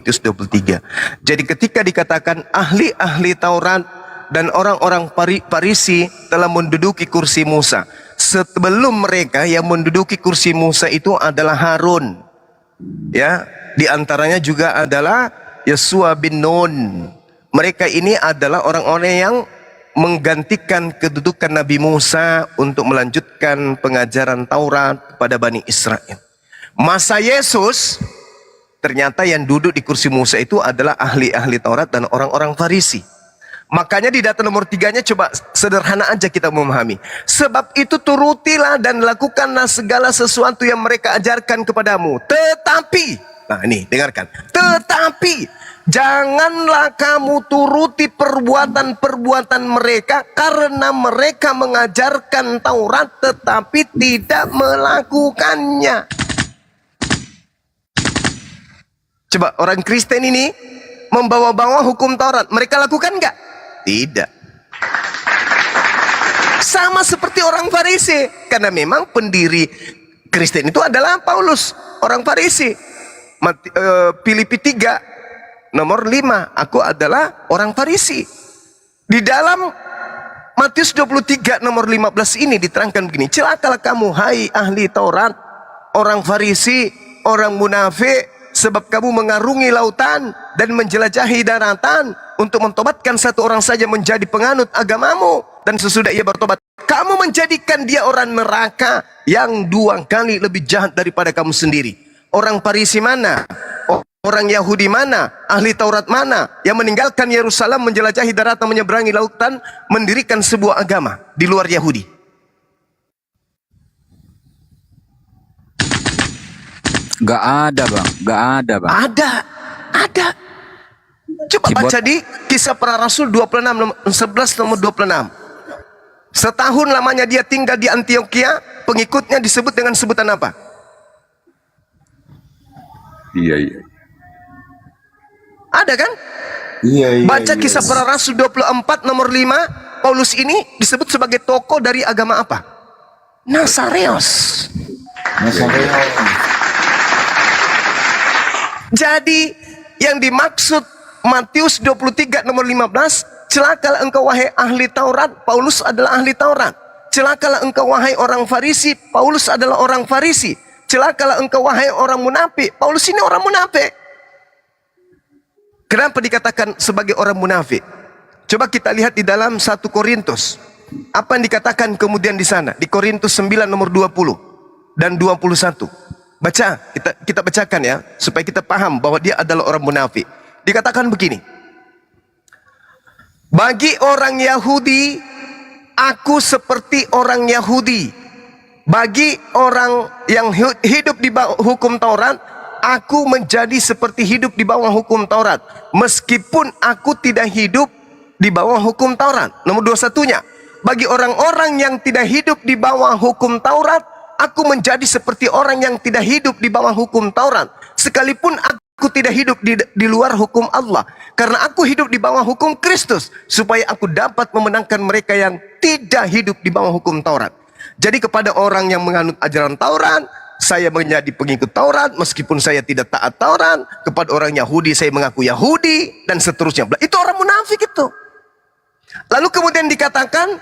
Matius 23. Jadi ketika dikatakan ahli-ahli Taurat dan orang-orang Farisi telah menduduki kursi Musa, sebelum mereka yang menduduki kursi Musa itu adalah Harun. Ya, di antaranya juga adalah Yosua bin Nun. Mereka ini adalah orang-orang yang menggantikan kedudukan Nabi Musa untuk melanjutkan pengajaran Taurat kepada Bani Israel. Masa Yesus, ternyata yang duduk di kursi Musa itu adalah ahli-ahli Taurat dan orang-orang Farisi. Makanya di data nomor 3-nya coba sederhana aja kita memahami. Sebab itu turutilah dan lakukanlah segala sesuatu yang mereka ajarkan kepadamu. Tetapi, nah ini dengarkan. Tetapi, janganlah kamu turuti perbuatan-perbuatan mereka karena mereka mengajarkan Taurat tetapi tidak melakukannya. Coba orang Kristen ini membawa-bawa hukum Taurat. Mereka lakukan enggak? Tidak. Sama seperti orang Farisi. Karena memang pendiri Kristen itu adalah Paulus, orang Farisi. Filipi 3 nomor 5, aku adalah orang Farisi. Di dalam Matius 23 nomor 15 ini diterangkan begini, celakalah kamu hai ahli Taurat, orang Farisi, orang munafik, sebab kamu mengarungi lautan dan menjelajahi daratan untuk mentobatkan satu orang saja menjadi penganut agamamu, dan sesudah ia bertobat kamu menjadikan dia orang neraka yang 2 kali lebih jahat daripada kamu sendiri. Orang Farisi mana? Orang Yahudi mana? Ahli Taurat mana? Yang meninggalkan Yerusalem, menjelajahi daratan, menyeberangi lautan, mendirikan sebuah agama di luar Yahudi. Gak ada bang, gak ada bang. Ada. Coba baca di Kisah Para Rasul 11 nomor 26. Setahun lamanya dia tinggal di Antioquia, pengikutnya disebut dengan sebutan apa? Iya. Ada kan? Iya. Baca Kisah Para Rasul 24 nomor 5, Paulus ini disebut sebagai tokoh dari agama apa? Nasareos. Jadi yang dimaksud Matius 23 nomor 15, celakalah engkau wahai ahli Taurat, Paulus adalah ahli Taurat. Celakalah engkau wahai orang Farisi, Paulus adalah orang Farisi. Celakalah engkau wahai orang munafik, Paulus ini orang munafik. Kenapa dikatakan sebagai orang munafik? Coba kita lihat di dalam 1 Korintus. Apa yang dikatakan kemudian di sana? Di Korintus 9 nomor 20 dan 21. Baca, kita bacakan ya, supaya kita paham bahwa dia adalah orang munafik. Dikatakan begini, bagi orang Yahudi, aku seperti orang Yahudi. Bagi orang yang hidup di bawah hukum Taurat, aku menjadi seperti hidup di bawah hukum Taurat. Meskipun aku tidak hidup di bawah hukum Taurat. Nomor 21-nya, bagi orang-orang yang tidak hidup di bawah hukum Taurat, aku menjadi seperti orang yang tidak hidup di bawah hukum Taurat. Sekalipun aku tidak hidup di luar hukum Allah. Karena aku hidup di bawah hukum Kristus. Supaya aku dapat memenangkan mereka yang tidak hidup di bawah hukum Taurat. Jadi kepada orang yang menganut ajaran Taurat, saya menjadi pengikut Taurat. Meskipun saya tidak taat Taurat. Kepada orang Yahudi, saya mengaku Yahudi. Dan seterusnya. Itu orang munafik itu. Lalu kemudian dikatakan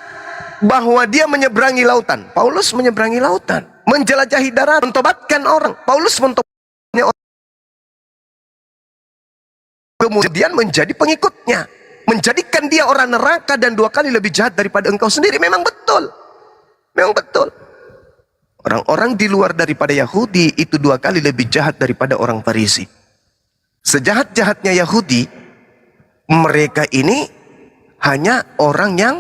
bahwa dia menyeberangi lautan. Paulus menyeberangi lautan, menjelajahi darat, mentobatkan orang. Paulus mentobatkan orang, kemudian menjadi pengikutnya, menjadikan dia orang neraka dan 2 kali lebih jahat daripada engkau sendiri. Memang betul. Orang-orang di luar daripada Yahudi itu 2 kali lebih jahat daripada orang Farisi. Sejahat-jahatnya Yahudi, mereka ini hanya orang yang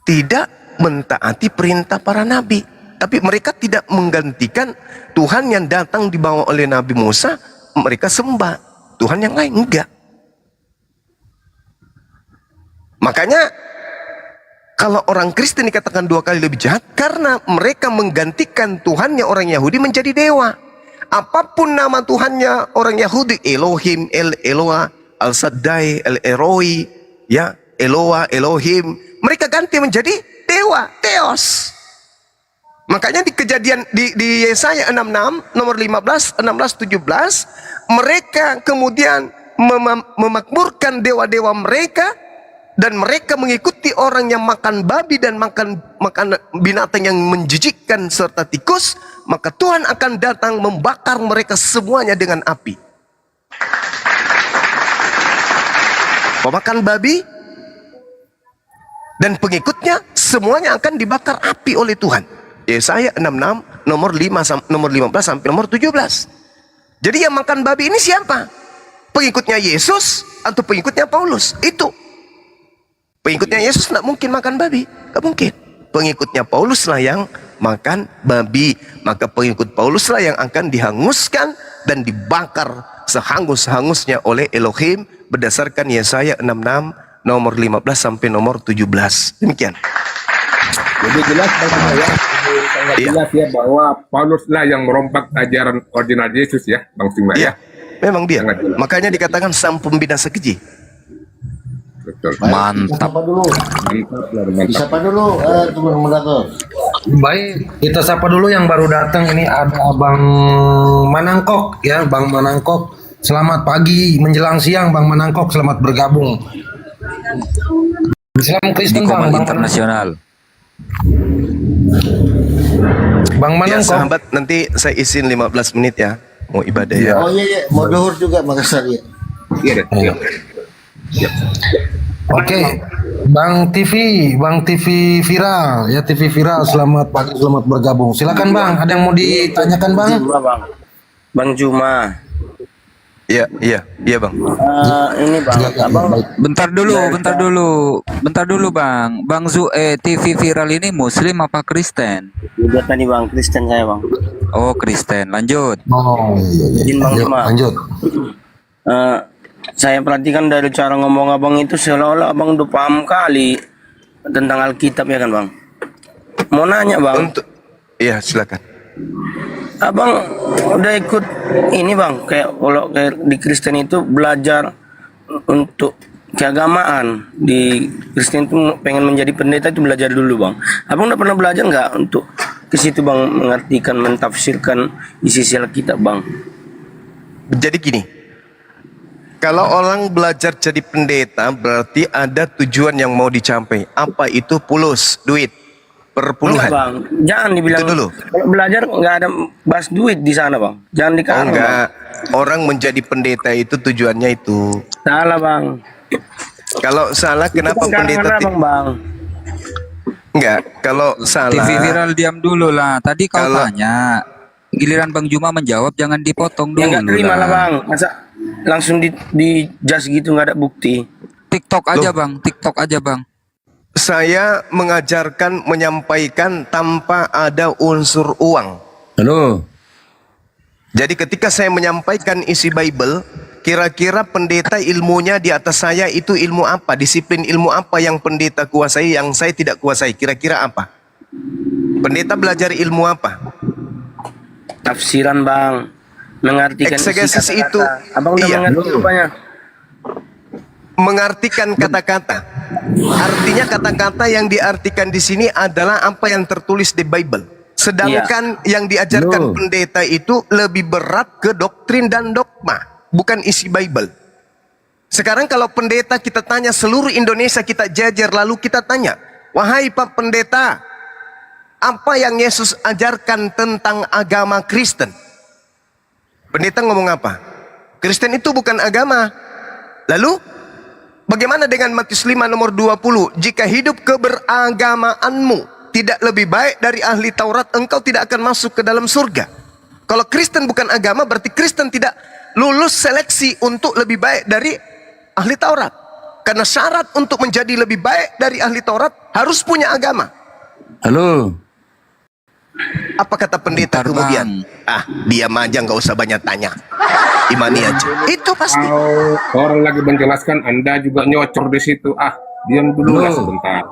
tidak mentaati perintah para nabi. Tapi mereka tidak menggantikan Tuhan yang datang dibawa oleh Nabi Musa. Mereka sembah Tuhan yang lain, enggak. Makanya kalau orang Kristen dikatakan 2 kali lebih jahat, karena mereka menggantikan Tuhannya orang Yahudi menjadi dewa. Apapun nama Tuhannya orang Yahudi, Elohim, El Eloah, Al Shaddai, El Eroi, ya, Eloah, Elohim, mereka ganti menjadi dewa, Theos. Makanya di kejadian di Yesaya 66 nomor 15, 16, 17 mereka kemudian memakmurkan dewa-dewa mereka, dan mereka mengikuti orang yang makan babi dan makan binatang yang menjijikkan serta tikus, maka Tuhan akan datang membakar mereka semuanya dengan api. Pemakan babi dan pengikutnya semuanya akan dibakar api oleh Tuhan. Yesaya 66 nomor 15 sampai nomor 17. Jadi yang makan babi ini siapa? Pengikutnya Yesus atau pengikutnya Paulus? Itu. Pengikutnya Yesus tidak mungkin makan babi, tidak mungkin. Pengikutnya Paulus lah yang makan babi. Maka pengikut Paulus lah yang akan dihanguskan dan dibakar sehangus-hangusnya oleh Elohim berdasarkan Yesaya 66 nomor 15 sampai nomor 17. Demikian. Jadi jelas ya, sangat jelas ya bahwa Paulus lah yang merompak ajaran original Yesus ya, Bang Sima ya. Memang dia. Sangat jelas. Makanya dikatakan sang pembinasa keji. Betul. Mantap. Sapa dulu. Mantap lah, mantap. Disapa dulu teman moderator. Baik, kita sapa dulu yang baru datang. Ini ada Bang Manangkok ya, Bang Manangkok. Selamat pagi menjelang siang, Bang Manangkok. Selamat bergabung. Islam Di Kristen Komal Bang Internasional. Bang Ya Manangkok. sahabat, nanti saya izin 15 menit ya, mau ibadah ya. Oh iya, mau duhur juga Makassar ya. Iya deh. Iya. Oke, Bang TV viral ya, TV viral. Selamat pagi, selamat bergabung. Silakan Bang, ada yang mau ditanyakan Bang? Bang Juma. Iya Bang. Ini Bang, Abang Bentar dulu Bang. Bang TV viral ini Muslim apa Kristen? juga tadi Bang Kristen saya Bang. Oh Kristen, lanjut. Oh iya. Izin Bang Lanjut, Juma. lanjut. Saya perhatikan dari cara ngomong Abang itu seolah-olah Abang udah paham kali tentang Alkitab ya kan Bang. Mau nanya Bang, Iya silakan. Abang udah ikut ini Bang, kayak kalau kayak di Kristen itu belajar untuk keagamaan. Di Kristen itu pengen menjadi pendeta itu belajar dulu Bang. Abang udah pernah belajar nggak untuk ke situ Bang, mengartikan, mentafsirkan isi Alkitab Bang? Jadi gini, kalau orang belajar jadi pendeta berarti ada tujuan yang mau dicapai. Apa itu? Pulus, duit, Enggak perpuluhan. Bang, jangan dibilang Itu dulu. kalau belajar nggak ada bahas duit di sana Bang. Jangan Oh dikarang Bang. enggak, orang menjadi pendeta itu tujuannya itu. Salah Bang. Kalau salah kenapa Itu kan pendeta karangan Bang. enggak? Kalau salah TV viral diam dulu lah. Tadi kau Kalau- tanya. Giliran Bang Juma menjawab jangan dipotong Ya dulu nggak terima lah lah. Bang. Masa langsung di jas gitu nggak ada bukti. TikTok aja Bang, TikTok aja Bang. saya mengajarkan, menyampaikan tanpa ada unsur uang. Halo. Jadi ketika saya menyampaikan isi Bible, kira-kira pendeta ilmunya di atas saya itu ilmu apa? Disiplin ilmu apa yang pendeta kuasai yang saya tidak kuasai? Kira-kira apa? Pendeta belajar ilmu apa? Tafsiran Bang. Mengartikan isi Eksegesis kata-kata. itu, Abang udah iya. mengerti rupanya. Mengartikan kata-kata. Artinya kata-kata yang diartikan di sini adalah apa yang tertulis di Bible. Sedangkan yang diajarkan pendeta itu lebih berat ke doktrin dan dogma, bukan isi Bible. Sekarang kalau pendeta kita tanya, seluruh Indonesia kita jajar, lalu kita tanya, wahai Pak Pendeta, apa yang Yesus ajarkan tentang agama Kristen? Pendeta ngomong apa? Kristen itu bukan agama. Lalu bagaimana dengan Matius 5 nomor 20? Jika hidup keberagamaanmu tidak lebih baik dari ahli Taurat, engkau tidak akan masuk ke dalam surga. Kalau Kristen bukan agama, berarti Kristen tidak lulus seleksi untuk lebih baik dari ahli Taurat. Karena syarat untuk menjadi lebih baik dari ahli Taurat harus punya agama. Halo. Apa kata pendeta Bentar, kemudian? Diam aja, nggak usah banyak tanya. Imani aja. Itu pasti. Kalau orang lagi menjelaskan, Anda juga nyocor di situ. Diam dulu lah sebentar.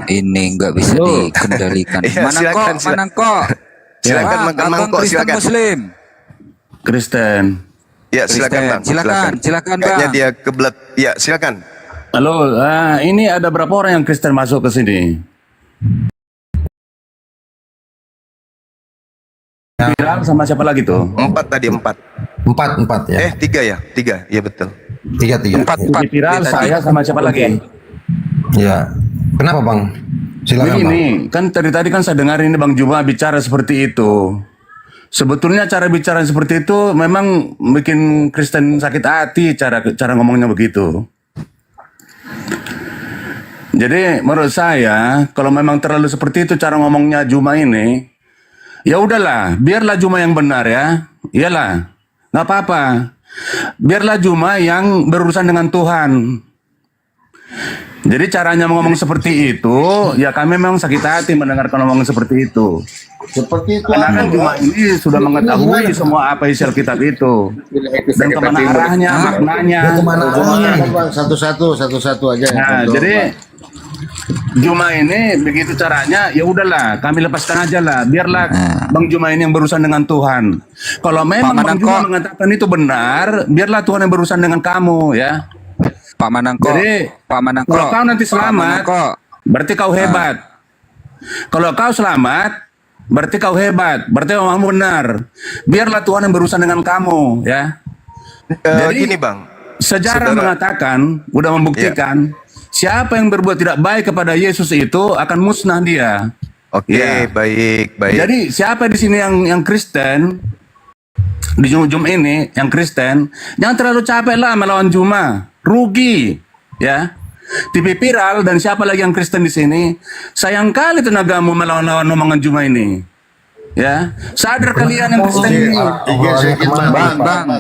Ini nggak bisa dikendalikan. Iya, silakan, silakan. Manangkok. Silakan Bang, makan Abang mangkok, Kristen silakan. Muslim. Kristen. Ya, silakan Kristen. Bang. Silakan, Kayaknya Bang. dia kebelet. Ya, silakan. Halo. Ini ada berapa orang yang Kristen masuk ke sini? Viral sama siapa lagi tuh? 4 tadi 4. Empat ya. 3 ya? 3, ya betul. Tiga. Empat. Bukti viral saya sama siapa lagi? Ya. Kenapa Bang? Silakan Bang. Begini, kan tadi kan saya dengar ini Bang Juma bicara seperti itu. Sebetulnya cara bicara seperti itu memang bikin Kristen sakit hati cara ngomongnya begitu. Jadi menurut saya kalau memang terlalu seperti itu cara ngomongnya Juma ini, ya udahlah, biarlah Juma yang benar ya. Iyalah, nggak apa-apa. Biarlah Juma yang berurusan dengan Tuhan. Jadi caranya ngomong seperti itu, ya kami memang sakit hati mendengarkan omongan seperti itu. Seperti itu. Karena kan Juma ini sudah mengetahui semua apa isi Alkitab itu. Dan kemana arahnya, maknanya. Kemana arahnya? Bang, satu-satu aja. yang Nah, kontrol, jadi Bang. Juma ini begitu caranya, ya udahlah, kami lepaskan aja lah. Biarlah Bang Juma ini yang berurusan dengan Tuhan. Kalau memang Pak Bang Juma Manangko. mengatakan itu benar, biarlah Tuhan yang berurusan dengan kamu ya. Pak Manangko. Jadi, Pak Manangko. kalau kau nanti Pak selamat, Manangko. berarti kau hebat. Kalau kau selamat, berarti kau hebat. Berarti kamu benar. Biarlah Tuhan yang berurusan dengan kamu ya. Jadi, Gini Bang, Sejarah Saudara. mengatakan, udah membuktikan, siapa yang berbuat tidak baik kepada Yesus itu akan musnah dia. oke, Ya. baik. Jadi siapa di sini yang Kristen, di Jum ini yang Kristen, jangan terlalu capek lah melawan Juma, rugi, ya. TV viral dan siapa lagi yang Kristen di sini, sayang kali tenagamu melawan-lawan omongan Juma ini, ya. Sadar kalian yang Kristen ini. Iya, sedikit,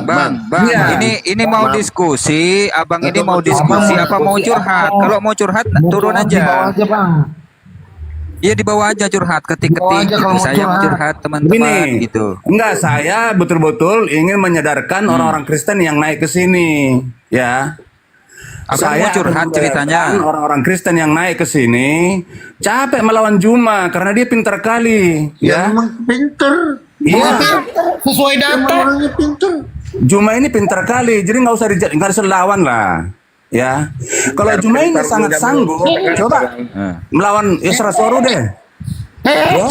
Bang. Iya. Ini mau diskusi, abang ini mau diskusi apa mau curhat? Kalau mau curhat turun Di bawah aja. aja Bang. Iya di bawah aja curhat, Di bawah ketik-ketik aja gitu. kalau mau Saya mau curhat. curhat teman-teman Gini, gitu. enggak, saya betul-betul ingin menyadarkan orang-orang Kristen yang naik ke sini, ya. Abang mau curhat akan ceritanya. menyadarkan orang-orang Kristen yang naik ke sini capek melawan Juma karena dia pintar kali, Ya, ya. memang pinter. Iya, Sesuai Emang data. orangnya pinter. Juma ini pintar kali, jadi nggak usah lawan lah, ya. Kalau Juma ini sangat sanggup, coba melawan Isra Soru deh. Ya,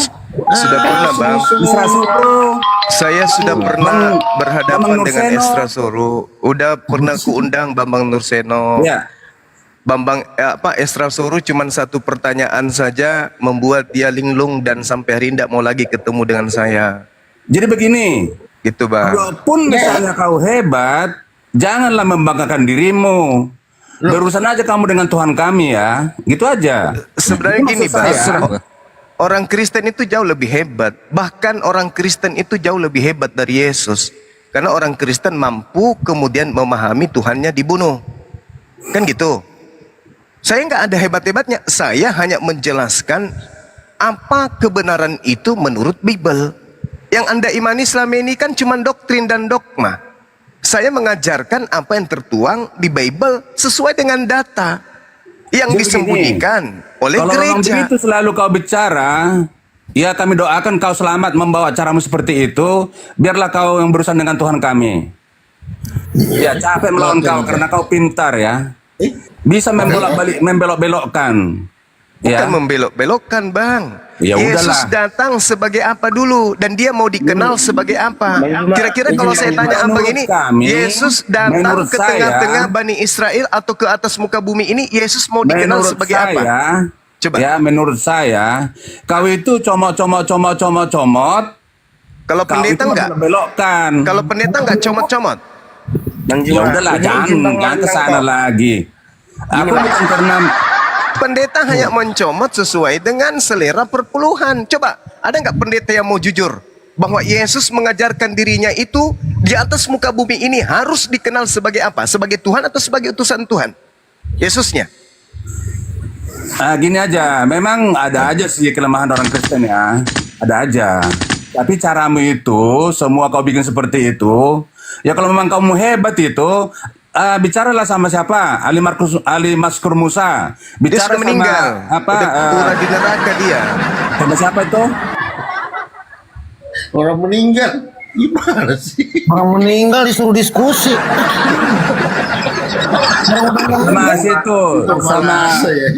Sudah pernah Bang, Isra Soru. saya sudah pernah berhadapan Bambang dengan Nurseno. Esra Soru. Udah pernah kuundang Bambang Nurseno. Ya. Esra Soru cuman satu pertanyaan saja membuat dia linglung dan sampai hari ini tidak mau lagi ketemu dengan saya. Jadi begini, Gitu Bang. walaupun misalnya kau hebat, janganlah membanggakan dirimu. Berurusan aja kamu dengan Tuhan kami ya, gitu aja. Sebenarnya Itu gini maksud Bang, saya. orang Kristen itu jauh lebih hebat. Bahkan orang Kristen itu jauh lebih hebat dari Yesus. Karena orang Kristen mampu kemudian memahami Tuhannya dibunuh. Kan gitu. Saya nggak ada hebat-hebatnya. Saya hanya menjelaskan apa kebenaran itu menurut Bible. Yang Anda imani selama ini kan cuma doktrin dan dogma. Saya mengajarkan apa yang tertuang di Bible sesuai dengan data yang Jadi disembunyikan oleh Kalau memang gereja. begitu selalu kau bicara, ya kami doakan kau selamat membawa caramu seperti itu. Biarlah kau yang berurusan dengan Tuhan kami. Ya capek melawan kau karena kau pintar ya. Bisa membelok-belokkan. Bukan Ya. membelok-belokkan Bang. Ya Yesus udahlah. datang sebagai apa dulu dan dia mau dikenal sebagai apa? Kira-kira kalau saya tanya abang ini, Kami, Yesus datang menurut ke saya- tengah-tengah Bani Israel atau ke atas muka bumi ini, Yesus mau dikenal Menurut sebagai saya, apa? Coba. Ya, menurut saya, kau itu comot. Kalau Kau pendeta itu enggak? belokkan. Kalau pendeta enggak comot-comot? Ya udahlah, jangan kesana lagi. Aku bukan karena Pendeta hanya mencomot sesuai dengan selera perpuluhan. Coba, ada nggak pendeta yang mau jujur bahwa Yesus mengajarkan dirinya itu di atas muka bumi ini harus dikenal sebagai apa? Sebagai Tuhan atau sebagai utusan Tuhan? Yesusnya. Gini aja, memang ada aja sih kelemahan orang Kristen ya, ada aja. Tapi caramu itu, semua kau bikin seperti itu. Ya kalau memang kamu hebat itu, bicaralah sama siapa? Ali Maskur Musa. Dia Bicara sudah meninggal. sama apa? Udah pura di neraka dia. Sama siapa itu? Orang meninggal. Gimana sih? Orang meninggal disuruh diskusi. Sama situ, sama Masa ya?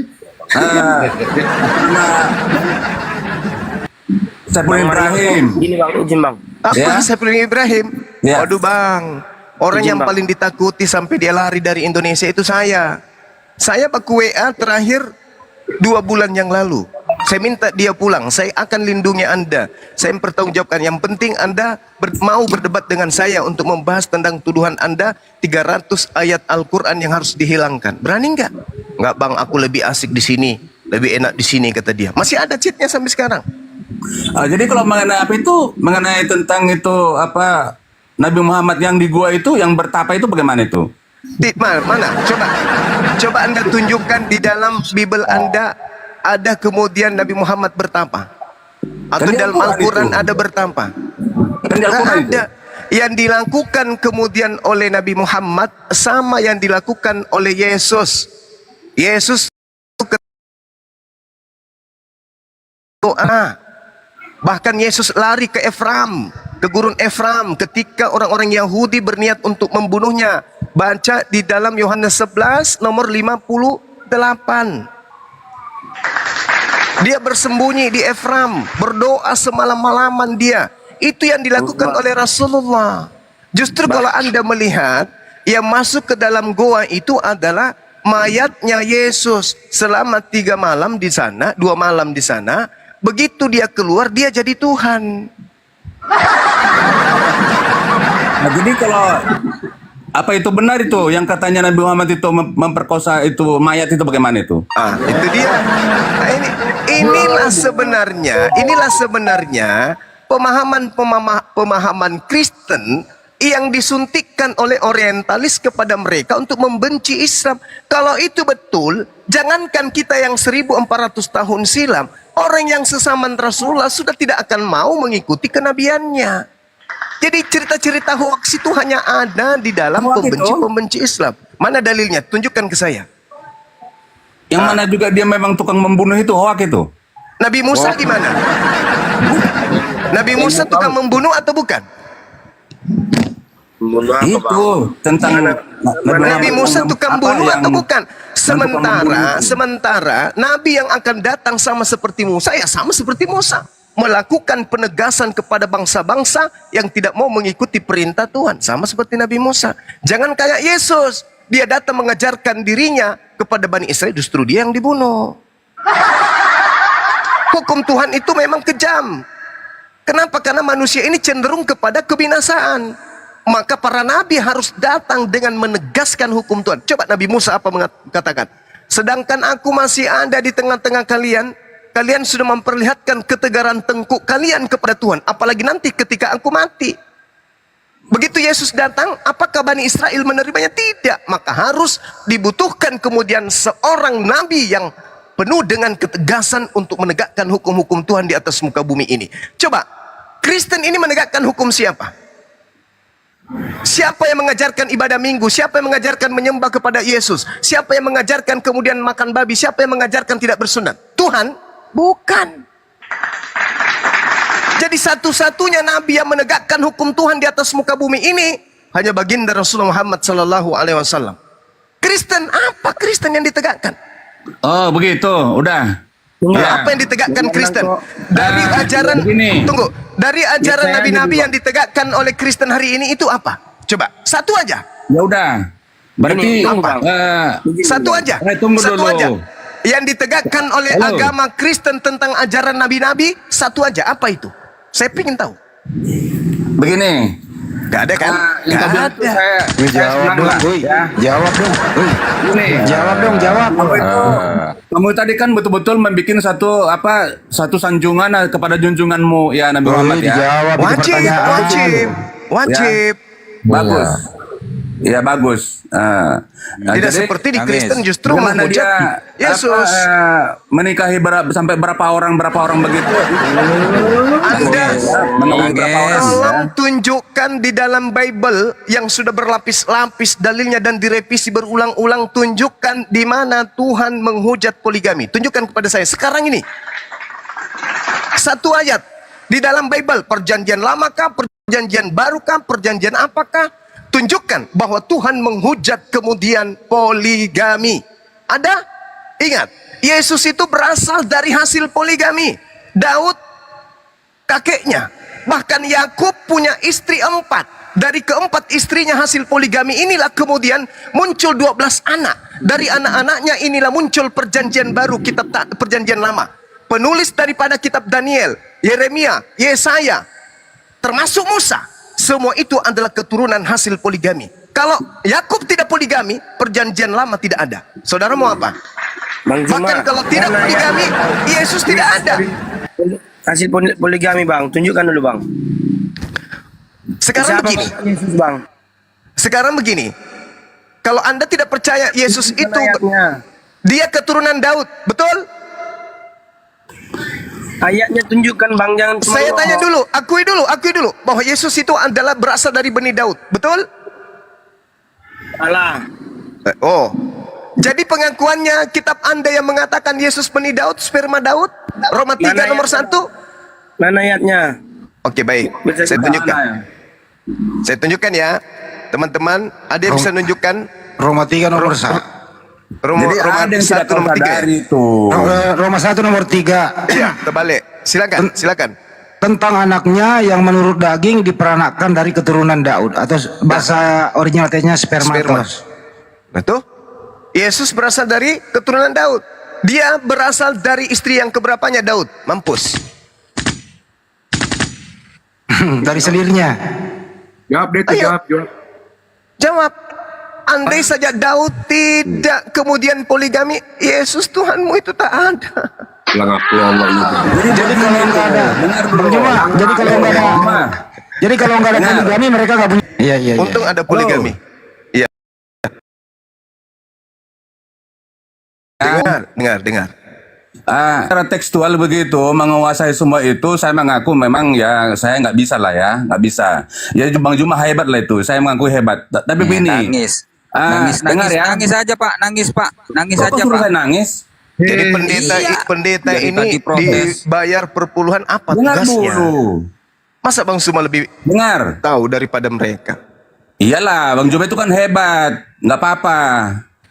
sama Saiful Ibrahim. Gini bang, izin bang. Apa Ya. Saiful Ibrahim? Ya. Waduh bang, orang Izin, yang Bang. paling ditakuti sampai dia lari dari Indonesia itu saya. Saya baku WA terakhir 2 bulan yang lalu. Saya minta dia pulang, saya akan lindungi Anda. Saya mempertanggungjawabkan, yang penting Anda mau berdebat dengan saya untuk membahas tentang tuduhan Anda 300 ayat Al-Quran yang harus dihilangkan. Berani nggak? Nggak bang, aku lebih asik di sini, lebih enak di sini, kata dia. Masih ada chatnya sampai sekarang. Jadi kalau mengenai apa itu, mengenai tentang itu apa Nabi Muhammad yang di gua itu, yang bertapa itu bagaimana itu? Mana? Coba Anda tunjukkan di dalam Bible Anda ada kemudian Nabi Muhammad bertapa. Atau Kan di dalam Al-Quran Al-Quran itu. ada bertapa. Kan di Al-Quran itu. Ada. Yang dilakukan kemudian oleh Nabi Muhammad sama yang dilakukan oleh Yesus. Yesus doa. Bahkan Yesus lari ke Efram, ke gurun Efram ketika orang-orang Yahudi berniat untuk membunuhnya. Baca di dalam Yohanes 11 nomor 58. Dia bersembunyi di Efram, berdoa semalam-malaman dia. Itu yang dilakukan oleh Rasulullah. Justru kalau Anda melihat yang masuk ke dalam goa itu adalah mayatnya Yesus selama 3 malam di sana, 2 malam di sana. Begitu dia keluar, dia jadi Tuhan. Nah, jadi kalau apa itu benar itu yang katanya Nabi Muhammad itu memperkosa itu mayat itu bagaimana itu? Ah, itu dia. Nah, inilah sebenarnya pemahaman Kristen yang disuntikkan oleh orientalis kepada mereka untuk membenci Islam. Kalau itu betul, jangankan kita yang 1400 tahun silam, orang yang sesama Rasulullah sudah tidak akan mau mengikuti kenabiannya. Jadi cerita-cerita hoax itu hanya ada di dalam Hoax itu? pembenci Islam. Mana dalilnya? Tunjukkan ke saya. Yang mana juga dia memang tukang membunuh itu hoak itu. Nabi Musa gimana? Nabi Musa tukang membunuh atau bukan? Membunuh apa bang? Itu tentang Nabi Musa tukang bunuh atau bukan? membunuh. Sementara Nabi yang akan datang sama seperti Musa, ya sama seperti Musa. Melakukan penegasan kepada bangsa-bangsa yang tidak mau mengikuti perintah Tuhan. Sama seperti Nabi Musa. Jangan kayak Yesus. Dia datang mengajarkan dirinya kepada Bani Israel, justru dia yang dibunuh. Hukum Tuhan itu memang kejam. Kenapa? Karena manusia ini cenderung kepada kebinasaan. Maka para nabi harus datang dengan menegaskan hukum Tuhan. Coba Nabi Musa apa mengatakan? Sedangkan aku masih ada di tengah-tengah kalian, kalian sudah memperlihatkan ketegaran tengkuk kalian kepada Tuhan. Apalagi nanti ketika aku mati. Begitu Yesus datang, apakah Bani Israel menerimanya? Tidak. Maka harus dibutuhkan kemudian seorang nabi yang penuh dengan ketegasan untuk menegakkan hukum-hukum Tuhan di atas muka bumi ini. Coba, Kristen ini menegakkan hukum siapa? Siapa yang mengajarkan ibadah minggu? Siapa yang mengajarkan menyembah kepada Yesus? Siapa yang mengajarkan kemudian makan babi? Siapa yang mengajarkan tidak bersunat? Tuhan? Bukan. Jadi satu-satunya nabi yang menegakkan hukum Tuhan di atas muka bumi ini hanya baginda Rasulullah Muhammad sallallahu alaihi wasallam. Kristen apa Kristen yang ditegakkan? Oh begitu, udah. Nah, apa yang ditegakkan Kristen? Dari ajaran, begini. tunggu, dari ajaran saya nabi-nabi dulu. yang ditegakkan oleh Kristen hari ini itu apa? Coba, satu aja. Ya udah. Berarti Ini, tunggu, Bang. Satu aja. Tunggu Satu dulu. aja. Yang ditegakkan oleh Halo. agama Kristen tentang ajaran nabi-nabi, satu aja. Apa itu? Saya ingin tahu. Begini. Gak ada kan? yang Gak tadi ada. itu saya Jawab senang dong, lah, Boy. ya. Jawab dong. Boy. Ini. Jawab dong, jawab. Kamu itu, kamu tadi kan betul-betul membuat satu sanjungan kepada junjunganmu ya Nabi Muhammad ya. dijawab itu Wajib, pertanyaan. wajib. Bagus. Ya bagus. Tidak seperti di Kristen justru gimana menghujat dia Yesus. menikahi sampai berapa orang begitu? Anda Menemui berapa orang? tolong tunjukkan di dalam Bible yang sudah berlapis-lapis dalilnya dan direvisi berulang-ulang, tunjukkan di mana Tuhan menghujat poligami. Tunjukkan kepada saya sekarang ini. Satu ayat di dalam Bible, perjanjian lamakah, perjanjian barukah, perjanjian apakah? Tunjukkan bahwa Tuhan menghujat kemudian poligami. Ada? Ingat, Yesus itu berasal dari hasil poligami. Daud kakeknya. Bahkan Yakub punya istri 4. Dari keempat istrinya hasil poligami inilah kemudian muncul 12 anak. Dari anak-anaknya inilah muncul perjanjian baru, kitab perjanjian lama. Penulis daripada kitab Daniel, Yeremia, Yesaya, termasuk Musa. Semua itu adalah keturunan hasil poligami. Kalau Yakub tidak poligami, perjanjian lama tidak ada. Saudara mau apa? Bang Juma, Bahkan kalau tidak mana poligami, Yesus tidak ada. hasil poligami bang, tunjukkan dulu bang. Sekarang Siapa begini. Bapak Yesus bang? Sekarang begini. Kalau Anda tidak percaya Yesus Tunjukkan itu ayatnya. dia keturunan Daud, betul? Ayatnya tunjukkan bang, jangan cuma Saya tanya ngomong. dulu, akui dulu bahwa Yesus itu adalah berasal dari benih Daud, betul? Alah, Oh. Jadi pengakuannya kitab Anda yang mengatakan Yesus benih Daud, sperma Daud, Roma 3 Mana nomor ayatnya? 1. mana ayatnya? Oke, baik. Bisa Saya kita tunjukkan. Saya tunjukkan ya. Teman-teman, ada yang bisa nunjukkan Roma 3 nomor 1. Roma, Jadi Roma ada yang 1 tidak tahu nomor 3. sadari itu. Roma 1 nomor 3. Iya, terbalik. Silakan. Tentang anaknya yang menurut daging diperanakkan dari keturunan Daud, atau bahasa original teksnya spermatos. Nah tuh, Yesus berasal dari keturunan Daud. Dia berasal dari istri yang keberapanya Daud. Mampus. Dari selirnya. Jawab deh, tuh, Ayo. jawab. Jawab. Andai saja Daud tidak kemudian poligami, Yesus Tuhanmu itu tak ada. Bilang aku Allah itu. Jadi kalau nggak ada, Bang Juma, jadi kalau nggak ada, jadi kalau nggak ada poligami mereka nggak punya. Iya. Untung ada poligami. Iya. Dengar. Secara tekstual begitu menguasai semua itu, saya mengaku memang ya saya nggak bisa lah ya, nggak bisa. Ya Bang Juma hebat lah itu, saya mengaku hebat. Tapi begini, Nangis. dengar ya. Nangis aja Pak, nangis Pak, nangis Kok aja suruh Pak. saya nangis? Jadi pendeta Dari ini tadi protes. dibayar per puluhan apa Dengar tugasnya? dulu, Masa Bang Suma lebih dengar. tahu daripada mereka? Iyalah, Bang Juma itu kan hebat, nggak apa-apa.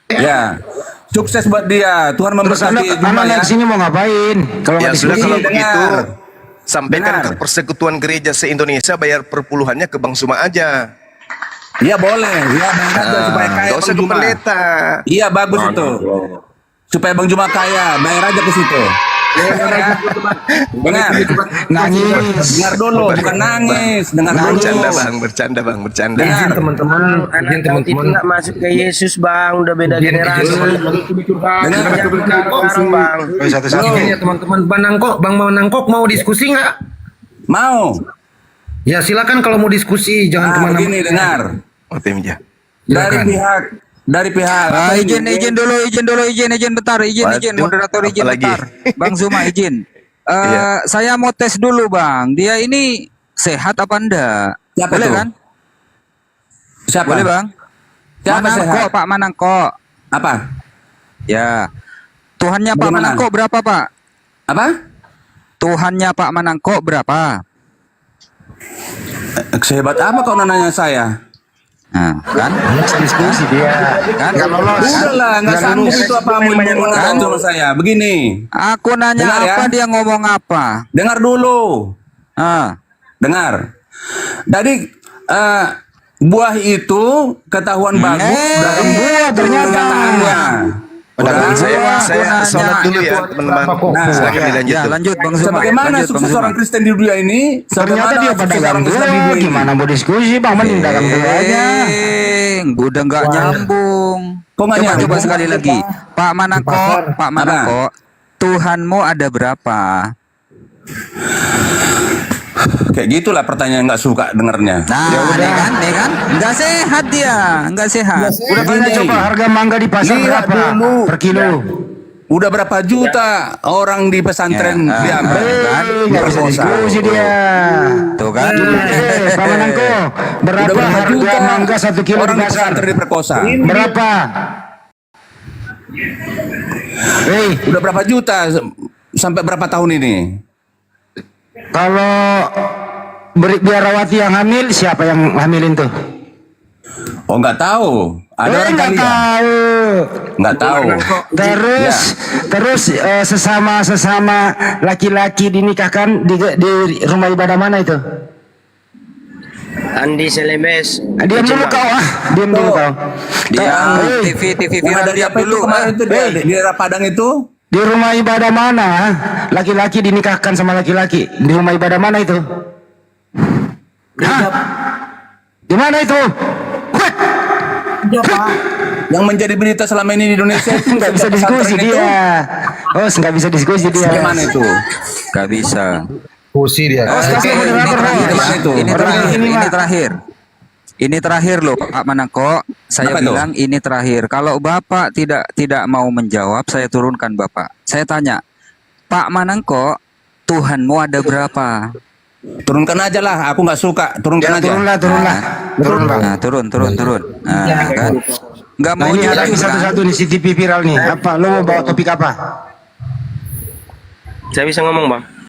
Ya, sukses buat dia. Tuhan Terus anda memberkati Juma ya. naik sini mau ngapain? Kalau Ya nggak sudah diskusi, kalau dengar. begitu sampaikan Dengar. ke Persekutuan Gereja se-Indonesia bayar perpuluhannya ke Bang Suma aja. Iya boleh, ya Bang Juma supaya kaya Gak usah Bang ke Juma. pendeta. Iya bagus itu. Supaya Bang Juma kaya, bayar aja ke situ. Dengar, nangis. dengar dulu, bukan nangis, dengar dulu. Bercanda bang. Dengar. Teman-teman, Anak Daud itu nggak masuk ke Yesus bang, udah beda generasi. Dengar. Sekarang bang. Satu-satu. Ya teman-teman, Bang Manangkok mau diskusi nggak? Mau? Ya silakan kalau mau diskusi, jangan kemana-mana. Begini dengar. Oh, timnya. Dari pihak Izin bentar, izin Waduh, moderator izin apalagi? bentar. Bang Zuma izin. Iya. Saya mau tes dulu Bang, dia ini sehat apa enggak? Siapa Boleh tuh? kan? Siapa? Boleh Bang? Siapa Manangko, sehat? Pak Manangko. Apa? Ya. Tuhannya Pak Bagaimana? Manangko berapa Pak? Apa? Tuhannya Pak Manangko berapa? Sehebat apa kau nanya saya? Nah, kan? Diskusi dia. Kan? Udahlah, nggak sanggup itu apa mau ngomong sama saya. Begini, Aku nanya Dengar ya. apa dia ngomong apa? dengar dulu. Ah. Dengar. Jadi buah itu ketahuan bagus dalam buah pernyataannya. Udah, saya nanya. sholat dulu ya teman-teman. Nah, Silakan dilanjut Ya, dulu. lanjut Bang Zuma. Sebagaimana Lanjut, Bang sukses Zuma. orang Kristen di dunia ini, Ternyata sebagaimana dia sukses pedagang orang Kristen di gula, dunia ini. gimana mau diskusi Bang? Mending dagang gula aja. Udah nggak nyambung. Kok nggak Coba nyambung? sekali lagi. Pak Manako, Tuhanmu ada berapa? Kayak gitulah pertanyaan nggak suka dengernya. Nah, nih kan? Nggak sehat dia, nggak sehat. Udah tanya Gini. coba harga mangga di pasar Lihat berapa dulu. per kilo? Udah berapa juta orang di pesantren Ya, diambil, kan? Nggak bisa diskusi dia. Tuh kan? Pak Manangko, berapa Udah berapa harga juta mangga 1 kilo orang di di pasar? pesantren diperkosa. Berapa? Hei, Udah berapa juta sampai berapa tahun ini? kalau biarawati yang hamil, siapa yang hamilin tuh? Oh, nggak tahu. Ada orang Nggak kali ya? tahu. Nggak tahu. Terus sesama laki-laki dinikahkan di rumah ibadah mana itu? Andi Selebes. Diam dulu kau diam dulu kau. Dia TV Yang viral ada di dia apa itu dulu. kemarin itu di daerah Padang itu? Di rumah ibadah mana? Laki-laki dinikahkan sama laki-laki. Di rumah ibadah mana itu? Hah? Di mana itu? Wait! Yang menjadi berita selama ini di Indonesia itu Nggak bisa diskusi pesantren itu. dia. Oh, nggak bisa diskusi dia. Gimana itu? Gak bisa. Kursi dia. Oh, sekarang Ini moderator, terakhir, Bos. Gimana itu? ini Orang terakhir, ini, ini Mak. terakhir. Ini terakhir loh Pak Manangko. Saya Apa tuh? bilang ini terakhir. Kalau Bapak tidak mau menjawab, saya turunkan Bapak. Saya tanya, Pak Manangko, Tuhanmu ada berapa? Turunkan aja lah, aku nggak suka. Turunkan aja. Turunlah. Nah, turun. Nah, kan? Nggak Nah, mau ini ada jujur, kan? satu-satu nih CCTV viral nih. Apa? Lo mau bawa topik apa? Saya bisa ngomong bang.